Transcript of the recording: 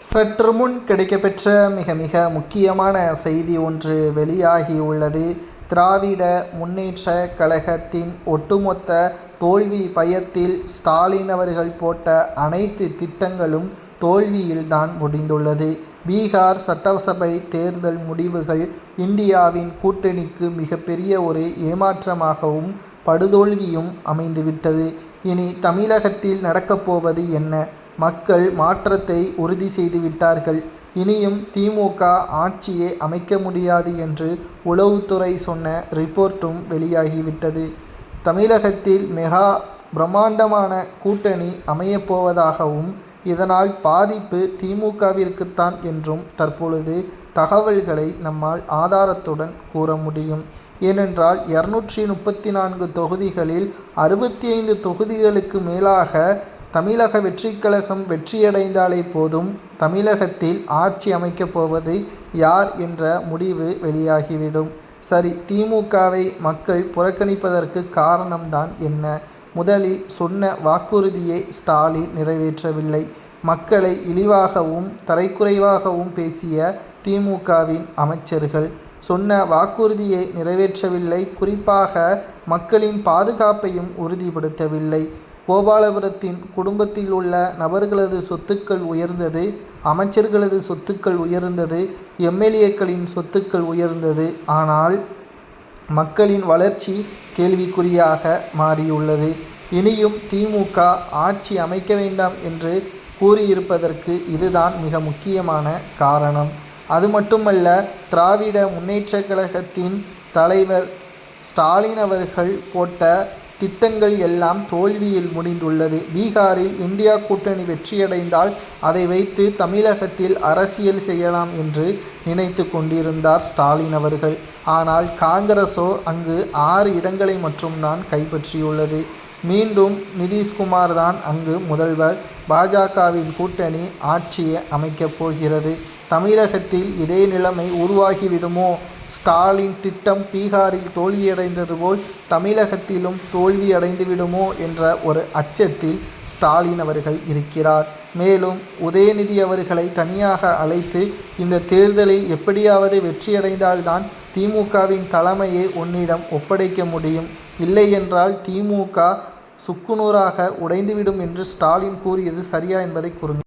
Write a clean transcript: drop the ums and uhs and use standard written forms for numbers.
சற்று முன் கிடைக்கப்பெற்ற மிக முக்கியமான செய்தி ஒன்று வெளியாகியுள்ளது. திராவிட முன்னேற்றக் கழகத்தின் ஒட்டுமொத்த தோல்வி பயத்தில் ஸ்டாலின் அவர்கள் போட்ட அனைத்து திட்டங்களும் தோல்வியில்தான் முடிந்துள்ளது. பீகார் சட்டசபை தேர்தல் முடிவுகள் இந்தியாவின் கூட்டணிக்கு மிகப்பெரிய ஒரு ஏமாற்றமாகவும் படுதோல்வியும் அமைந்துவிட்டது. இனி தமிழகத்தில் நடக்கப்போவது என்ன? மக்கள் மாற்றத்தை உறுதி செய்துவிட்டார்கள். இனியும் திமுக ஆட்சியை அமைக்க முடியாது என்று உளவுத்துறை சொன்ன ரிப்போர்ட்டும் வெளியாகிவிட்டது. தமிழகத்தில் மெகா பிரம்மாண்டமான கூட்டணி அமையப்போவதாகவும் இதனால் பாதிப்பு திமுகவிற்குத்தான் என்றும் தற்பொழுது தகவல்களை நம்மால் ஆதாரத்துடன் கூற முடியும். ஏனென்றால் 234 தொகுதிகளில் 65 தொகுதிகளுக்கு மேலாக தமிழக வெற்றிக் கழகம் வெற்றியடைந்தாலே போதும், தமிழகத்தில் ஆட்சி அமைக்கப் போவது யார் என்ற முடிவு வெளியாகிவிடும். சரி, திமுகவை மக்கள் புறக்கணிப்பதற்கு காரணம்தான் என்ன? முதலில் சொன்ன வாக்குறுதியை ஸ்டாலின் நிறைவேற்றவில்லை. மக்களை இழிவாகவும் தரைக்குறைவாகவும் பேசிய திமுகவின் அமைச்சர்கள் சொன்ன வாக்குறுதியை நிறைவேற்றவில்லை. குறிப்பாக மக்களின் பாதுகாப்பையும் உறுதிப்படுத்தவில்லை. கோபாலபுரத்தின் குடும்பத்தில் உள்ள நபர்களது சொத்துக்கள் உயர்ந்தது, அமைச்சர்களது சொத்துக்கள் உயர்ந்தது, எம்எல்ஏக்களின் சொத்துக்கள் உயர்ந்தது. ஆனால் மக்களின் வளர்ச்சி கேள்விக்குறியாக மாறியுள்ளது. இனியும் திமுக ஆட்சி அமைக்க வேண்டாம் என்று கூறியிருப்பதற்கு இதுதான் மிக முக்கியமான காரணம். அது மட்டுமல்ல, திராவிட முன்னேற்றக் கழகத்தின் தலைவர் ஸ்டாலின் அவர்கள் போட்ட திட்டங்கள் எல்லாம் தோல்வியில் முடிந்துள்ளது. பீகாரில் இந்தியா கூட்டணி வெற்றியடைந்தால் அதை வைத்து தமிழகத்தில் அரசியல் செய்யலாம் என்று நினைத்து கொண்டிருந்தார் ஸ்டாலின் அவர்கள். ஆனால் காங்கிரஸோ அங்கு 6 இடங்களை மட்டும்தான் கைப்பற்றியுள்ளது. மீண்டும் நிதிஷ்குமார் தான் அங்கு முதல்வர். பாஜகவின் கூட்டணி ஆட்சியை அமைக்கப் போகிறது. தமிழகத்தில் இதே நிலைமை உருவாகிவிடுமோ? ஸ்டாலின் திட்டம் பீகாரில் தோல்வியடைந்தது போல் தமிழகத்திலும் தோல்வியடைந்துவிடுமோ என்ற ஒரு அச்சத்தில் ஸ்டாலின் அவர்கள் இருக்கிறார். மேலும் உதயநிதி அவர்களை தனியாக அழைத்து இந்த தேர்தலில் எப்படியாவது வெற்றியடைந்தால்தான் திமுகவின் தலைமையை உன்னிடம் ஒப்படைக்க முடியும், இல்லை என்றால் திமுக சுக்குநூறாக உடைந்துவிடும் என்று ஸ்டாலின் கூறியது சரியா என்பதை கூறுங்கள்.